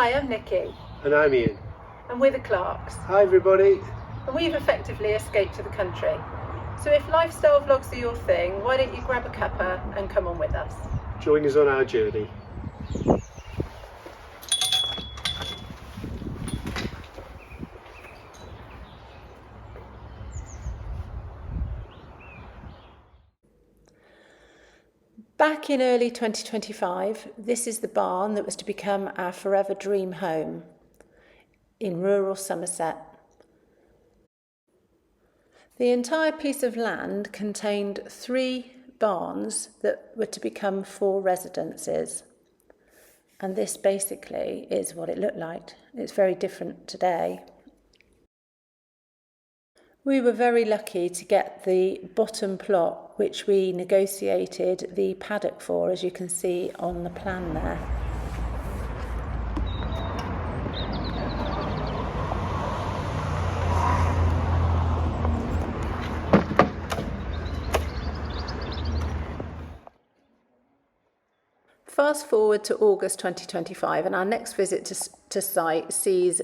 Hi, I'm Nikki. And I'm Ian. And we're the Clarks. Hi everybody. And we've effectively escaped to the country. So if lifestyle vlogs are your thing, why don't you grab a cuppa and come on with us. Join us on our journey. Back in early 2025, this is the barn that was to become our forever dream home in rural Somerset. The entire piece of land contained 3 barns that were to become 4 residences. And this basically is what it looked like. It's very different today. We were very lucky to get the bottom plot, which we negotiated the paddock for, as you can see on the plan there. Fast forward to August 2025, and our next visit to site sees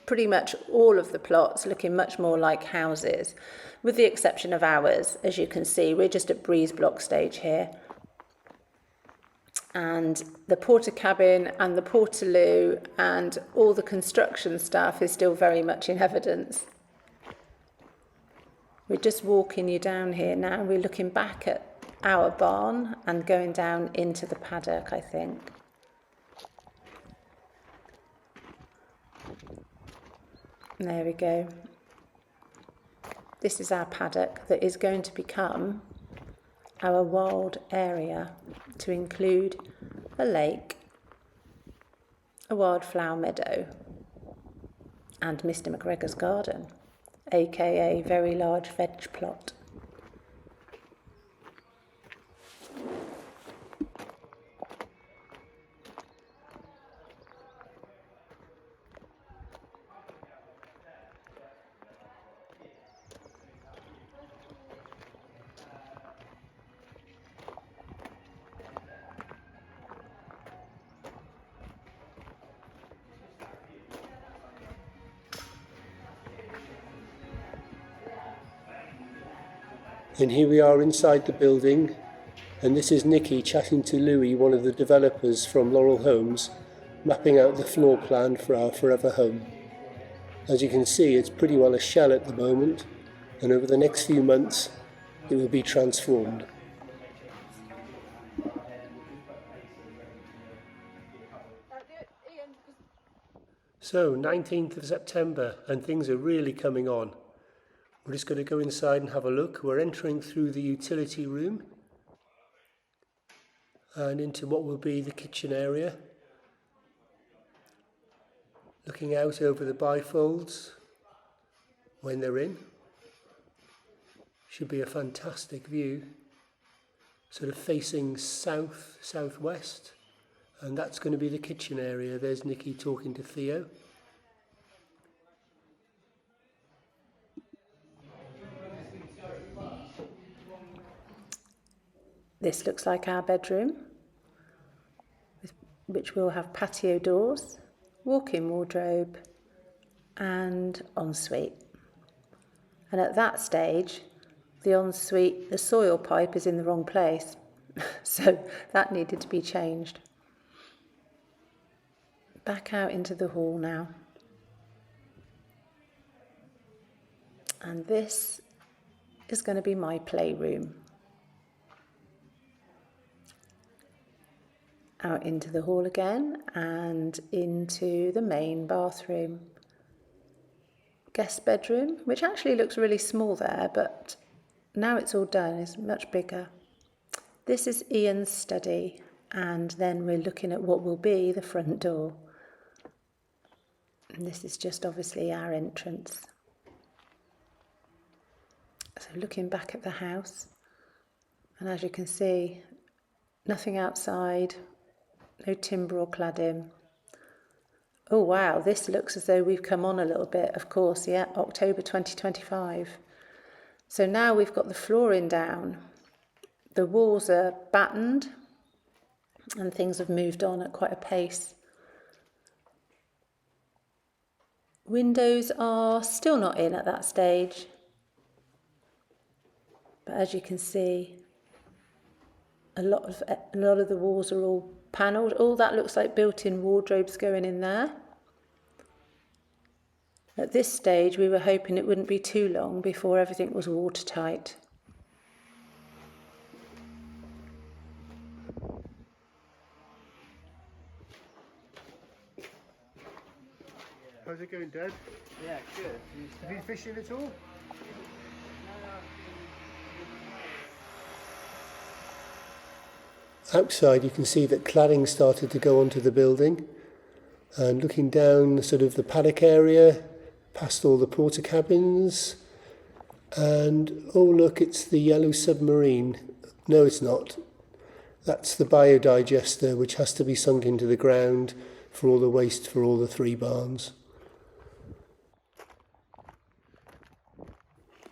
pretty much all of the plots looking much more like houses, with the exception of ours. As you can see, we're just at breeze block stage here. And the porter cabin and the portaloo and all the construction stuff is still very much in evidence. We're just walking you down here now. We're looking back at our barn and going down into the paddock, I think. There we go. This is our paddock that is going to become our wild area, to include a lake, a wildflower meadow, and Mr. McGregor's garden, aka very large veg plot. And here we are inside the building, and this is Nikki chatting to Louis, one of the developers from Laurel Homes, mapping out the floor plan for our forever home. As you can see, it's pretty well a shell at the moment, and over the next few months it will be transformed. So 19th of September, and things are really coming on. We're just going to go inside and have a look. We're entering through the utility room and into what will be the kitchen area. Looking out over the bifolds when they're in. Should be a fantastic view. Sort of facing south, southwest. And that's going to be the kitchen area. There's Nikki talking to Theo. This looks like our bedroom, which will have patio doors, walk-in wardrobe, and ensuite. And at that stage, the ensuite, the soil pipe is in the wrong place, so that needed to be changed. Back out into the hall now. And this is going to be my playroom. Out into the hall again and into the main bathroom. Guest bedroom, which actually looks really small there, but now it's all done, it's much bigger. This is Ian's study, and then we're looking at what will be the front door. And this is just obviously our entrance. So looking back at the house, and as you can see, nothing outside, no timber or cladding. Oh wow, this looks as though we've come on a little bit, of course, yeah, October 2025. So now we've got the flooring down, the walls are battened, and things have moved on at quite a pace. Windows are still not in at that stage, but as you can see, a lot of the walls are all panelled. All that looks like built-in wardrobes going in there. At this stage, we were hoping it wouldn't be too long before everything was watertight. How's it going, Dad? Yeah, good. Have you been fishing at all? Outside you can see that cladding started to go onto the building, and looking down sort of the paddock area, past all the porter cabins, and oh look, it's the yellow submarine. No, it's not. That's the biodigester, which has to be sunk into the ground for all the waste for all the 3 barns.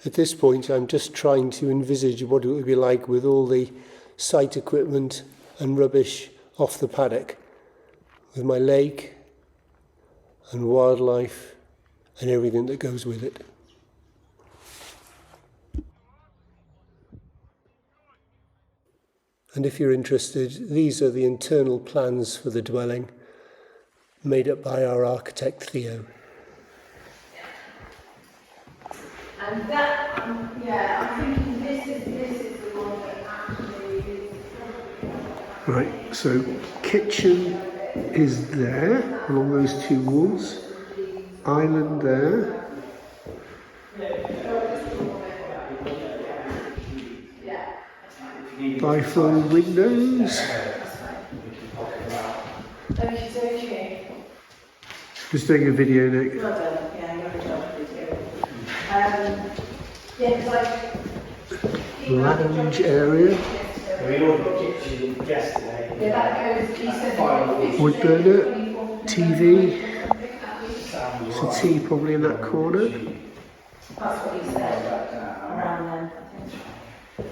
At this point I'm just trying to envisage what it would be like with all the site equipment and rubbish off the paddock, with my lake and wildlife and everything that goes with it. And if you're interested, these are the internal plans for the dwelling, made up by our architect Theo. And that, yeah, I'm thinking this is the one that actually is. Right, so kitchen is there along those 2 walls, island there, bifold windows. Okay. Just doing a video, Nick. Well done, yeah, you're a job video. Yeah, because Lounge area, We ordered the kitchen yesterday. yeah, that goes, he said. wood burner, TV, some tea probably in that corner. That's what he said, around then, I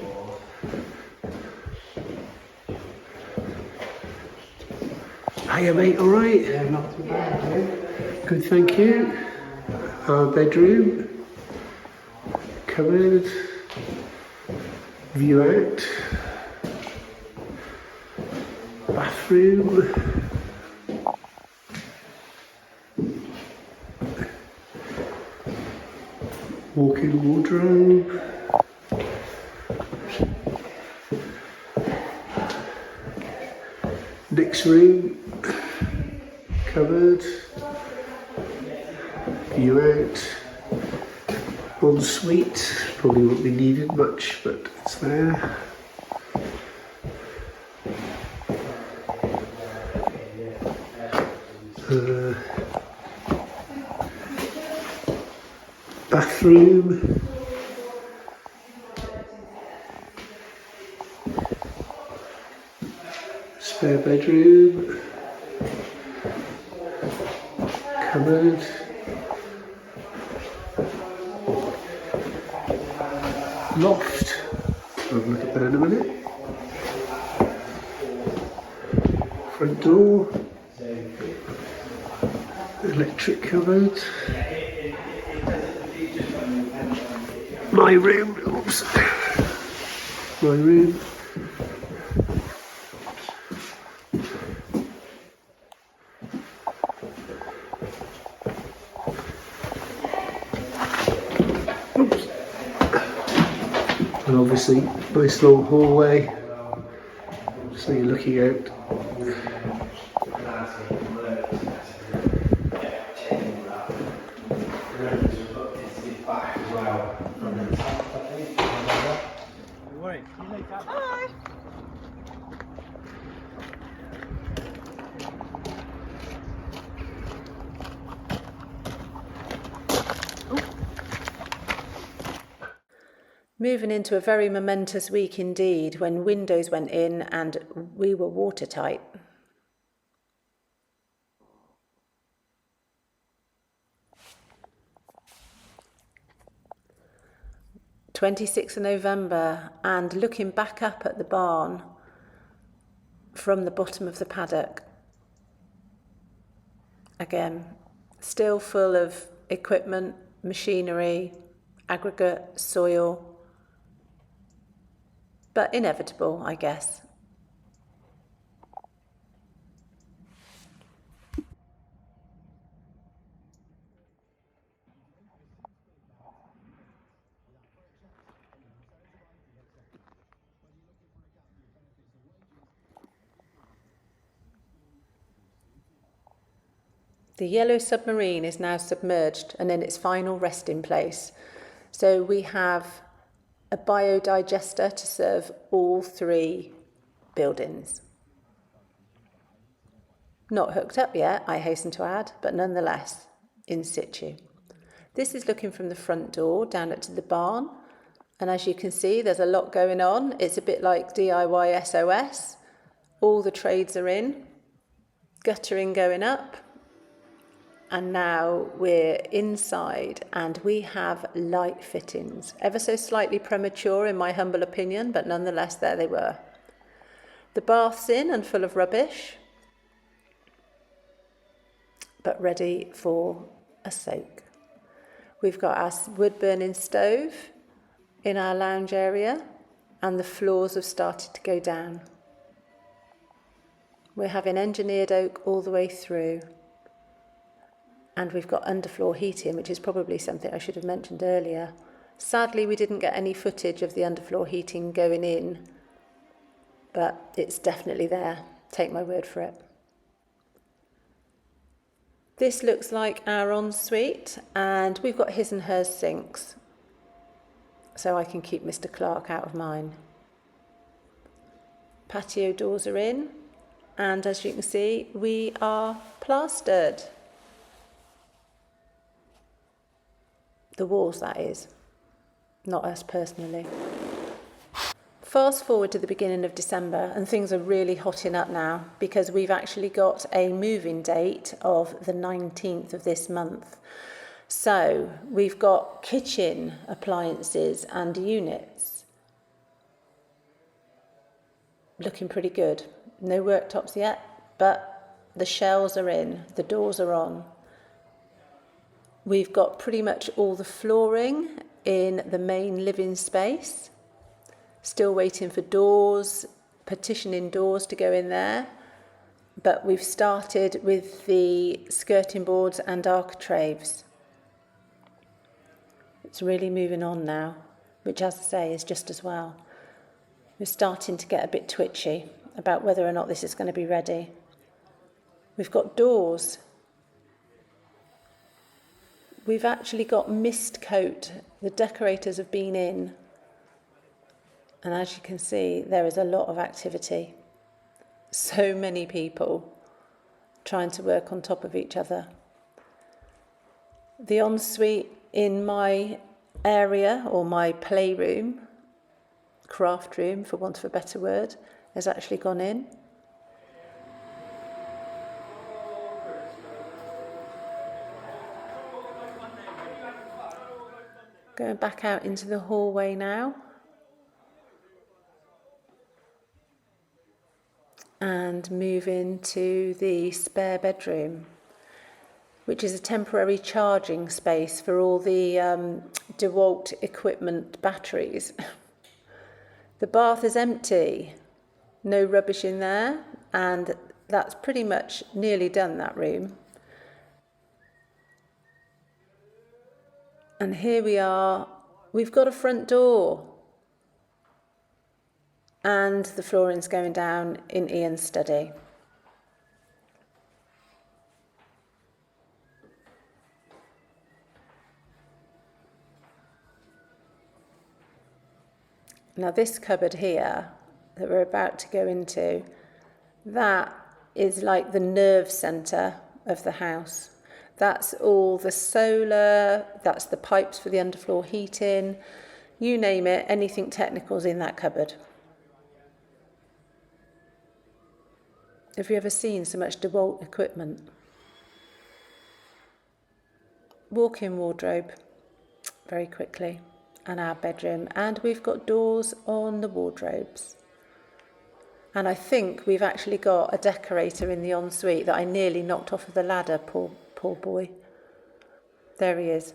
think. Hiya mate, alright? Yeah, not too bad. Good, thank you. Our bedroom, cupboard, view out, bathroom, walk-in wardrobe, Nick's room, cupboard, view out, ensuite, probably won't be needed much, but it's there. Bathroom, spare bedroom, cupboard, loft. I'll look at that in a minute. Front door, electric cupboard. My room, oops. My room. Oops. And obviously, nice long hallway, so you're looking out. Moving into a very momentous week indeed, when windows went in and we were watertight. (26th of November), and looking back up at the barn from the bottom of the paddock, again, Still full of equipment, machinery, aggregate, soil, but inevitable, I guess. The yellow submarine is now submerged and in its final resting place. So we have a biodigester to serve all 3 buildings. Not hooked up yet, I hasten to add, but nonetheless in situ. This is looking from the front door down into the barn, and as you can see, there's a lot going on. It's a bit like DIY SOS. All the trades are in, guttering going up, and now we're inside and we have light fittings. Ever so slightly premature in my humble opinion, but nonetheless there they were. The bath's in and full of rubbish, but ready for a soak. We've got our wood burning stove in our lounge area and the floors have started to go down. We're having engineered oak all the way through. And we've got underfloor heating, which is probably something I should have mentioned earlier. Sadly, we didn't get any footage of the underfloor heating going in, but it's definitely there. Take my word for it. This looks like our ensuite, and we've got his and hers sinks, so I can keep Mr. Clark out of mine. Patio doors are in, and as you can see, we are plastered. The walls, that is, not us personally. Fast forward to the beginning of December and things are really hotting up now because we've actually got a move-in date of the 19th of this month. So we've got kitchen appliances and units looking pretty good. No worktops yet, but the shells are in, the doors are on. We've got pretty much all the flooring in the main living space. Still waiting for doors, partitioning doors to go in there. But we've started with the skirting boards and architraves. It's really moving on now, which, as I say, is just as well. We're starting to get a bit twitchy about whether or not this is going to be ready. We've got doors. We've actually got mist coat. The decorators have been in. And as you can see, there is a lot of activity. So many people trying to work on top of each other. The ensuite in my area, or my playroom, craft room for want of a better word, has actually gone in. Going back out into the hallway now. And moving to the spare bedroom, which is a temporary charging space for all the DeWalt equipment batteries. The bath is empty, no rubbish in there, and that's pretty much nearly done, that room. And here we are, we've got a front door. And the flooring's going down in Ian's study. Now this cupboard here that we're about to go into, that is like the nerve centre of the house. That's all the solar, that's the pipes for the underfloor heating, you name it, anything technical's in that cupboard. Have you ever seen so much DeWalt equipment? Walk-in wardrobe, very quickly, and our bedroom. And we've got doors on the wardrobes. And I think we've actually got a decorator in the ensuite that I nearly knocked off of the ladder, poor boy. There he is.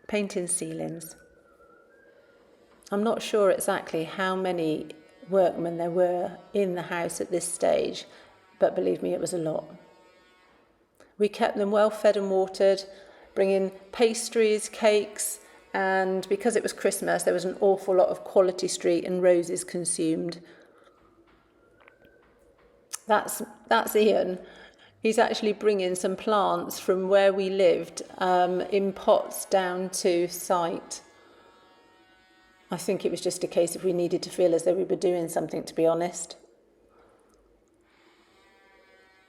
Painting ceilings. I'm not sure exactly how many workmen there were in the house at this stage, but believe me, it was a lot. We kept them well fed and watered, bringing pastries, cakes, and because it was Christmas, there was an awful lot of quality street and roses consumed. That's Ian. He's actually bringing some plants from where we lived in pots down to site. I think it was just a case of we needed to feel as though we were doing something, to be honest.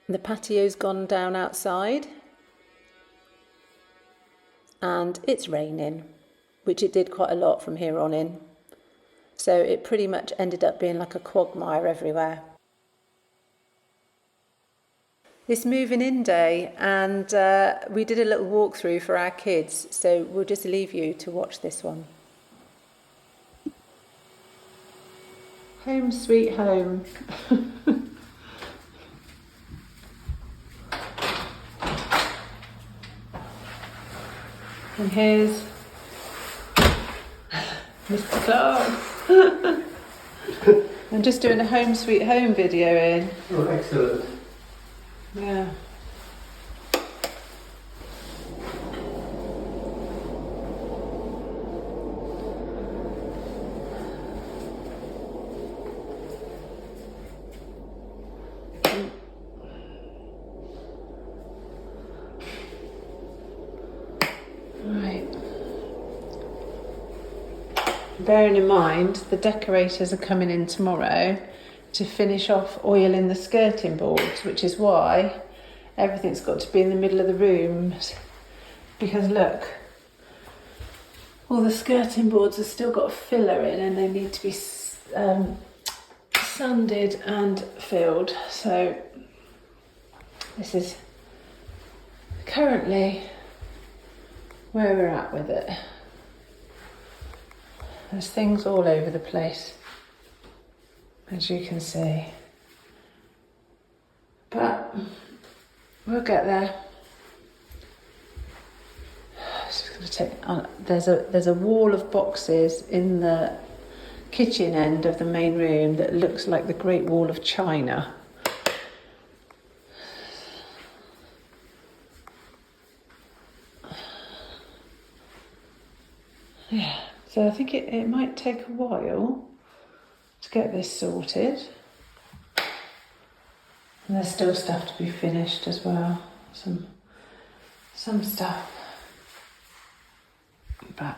The patio's gone down outside and it's raining, which it did quite a lot from here on in. So it pretty much ended up being like a quagmire everywhere. It's moving in day and we did a little walkthrough for our kids, so we'll just leave you to watch this one. Home sweet home. And here's Mr. Clark. I'm just doing a home sweet home video in. Oh, excellent. Yeah. Right. Bearing in mind, the decorators are coming in tomorrow to finish off oiling the skirting boards, which is why everything's got to be in the middle of the rooms. Because look, all the skirting boards have still got a filler in and they need to be sanded and filled. So this is currently where we're at with it. There's things all over the place, as you can see. But we'll get there. It's just going to take. There's a wall of boxes in the kitchen end of the main room that looks like the Great Wall of China. Yeah, so I think it might take a while to get this sorted. And there's still stuff to be finished as well. Some stuff. But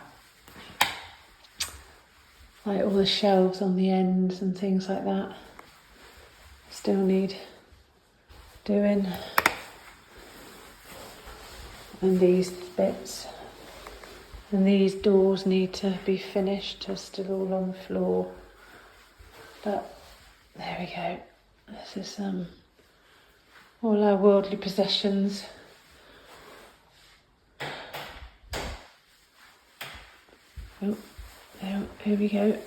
like all the shelves on the ends and things like that still need doing. And these bits. And these doors need to be finished, they're still all on the floor. But there we go. This is all our worldly possessions. Oh, here we go.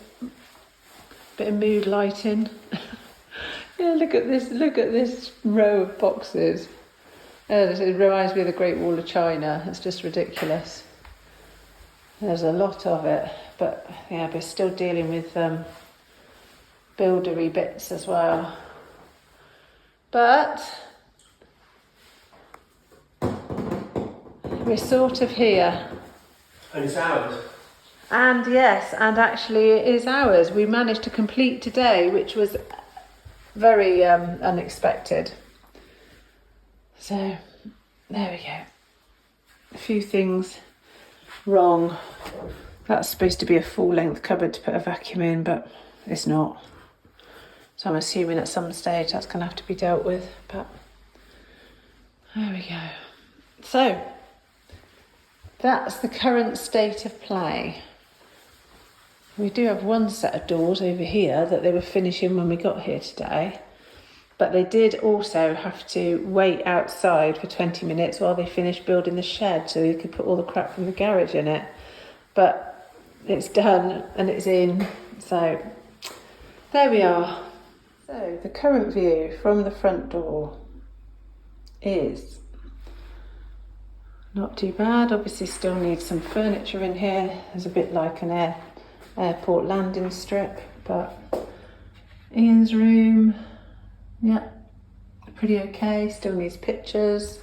Bit of mood lighting. Yeah, look at this row of boxes. It reminds me of the Great Wall of China. It's just ridiculous. There's a lot of it, but yeah, we're still dealing with buildery bits as well. But we're sort of here. And it's ours. And yes, and actually it is ours. We managed to complete today, which was very unexpected. So there we go. A few things wrong. That's supposed to be a full-length cupboard to put a vacuum in, but it's not. So I'm assuming at some stage that's going to have to be dealt with. But there we go. So that's the current state of play. We do have one set of doors over here that they were finishing when we got here today. But they did also have to wait outside for 20 minutes while they finished building the shed so they could put all the crap from the garage in it. But it's done and it's in, so there we are. So the current view from the front door is Not too bad. Obviously still needs some furniture in here. There's a bit like an airport landing strip, but Ian's room, yeah, pretty okay. Still needs pictures.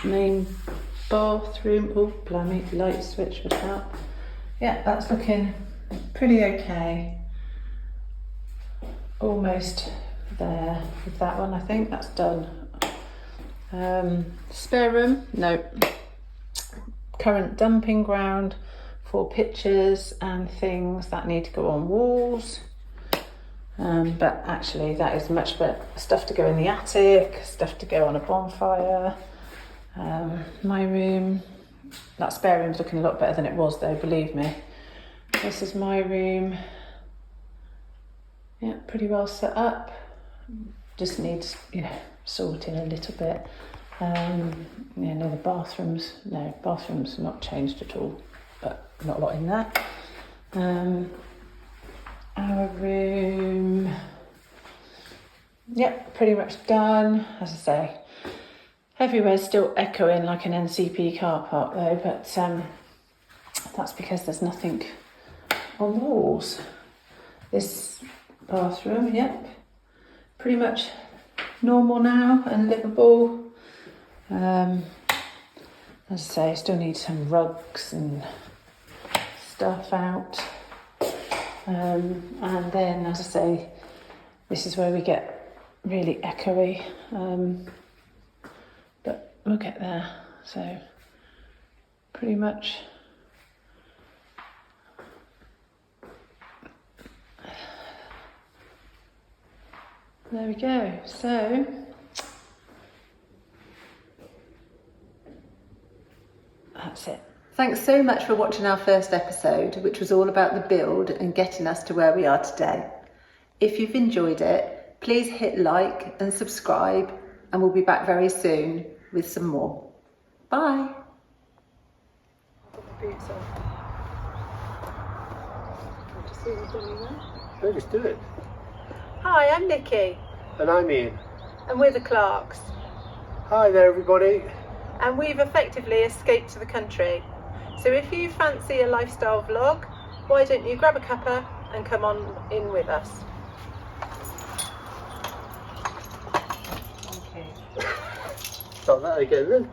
Main bathroom, oh blimey, light switch was that. Yeah, that's looking pretty okay. Almost there with that one, I think that's done. Spare room, no. Current dumping ground for pictures and things that need to go on walls. But actually that is much better. Stuff to go in the attic, stuff to go on a bonfire. My room, that spare room's looking a lot better than it was though, believe me. This is my room. Yeah, pretty well set up. Just needs, sorting a little bit. No, the bathrooms not changed at all, but not a lot in there. Our room, yep, pretty much done. As I say, everywhere's still echoing like an NCP car park though, but that's because there's nothing on the walls. This bathroom, yep, pretty much normal now and livable. As I say, I still need some rugs and stuff out. And then, as I say, this is where we get really echoey. But we'll get there. So, pretty much. There we go. So, that's it. Thanks so much for watching our first episode, which was all about the build and getting us to where we are today. If you've enjoyed it, please hit like and subscribe, and we'll be back very soon with some more. Bye. Let's do it. Hi, I'm Nikki, And I'm Ian. and we're the Clarks, Hi there, everybody. and we've effectively escaped to the country. So if you fancy a lifestyle vlog, why don't you grab a cuppa and come on in with us. Okay. Start that again then.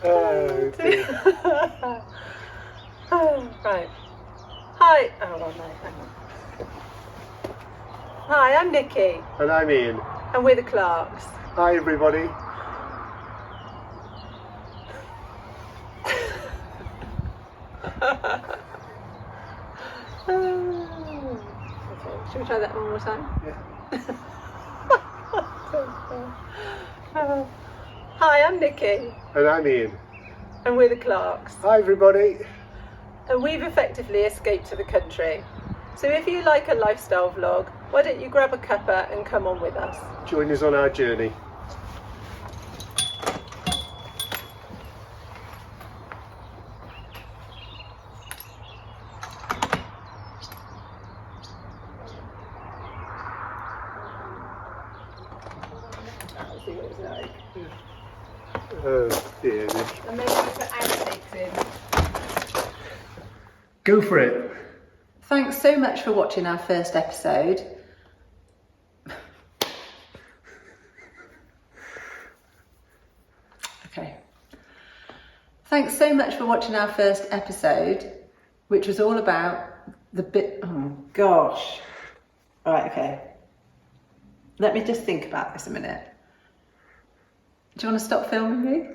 Oh dear. Right. Hi. Oh, well, no, hang on. Hi, I'm Nikki, And I'm Ian. and we're the Clarks. Hi everybody. Okay, should we try that one more time? Yeah. Hi, I'm Nikki, And I'm Ian. and we're the Clarks, Hi everybody. and we've effectively escaped to the country. So if you like a lifestyle vlog, why don't you grab a cuppa and come on with us. Join us on our journey. Let's see what it's like. Oh dear Nick. And maybe we put outtakes in. Go for it. Thanks so much for watching our first episode. Okay. Thanks so much for watching our first episode, which was all about the bit. Oh gosh. All right, okay. Let me just think about this a minute. Do you want to stop filming me?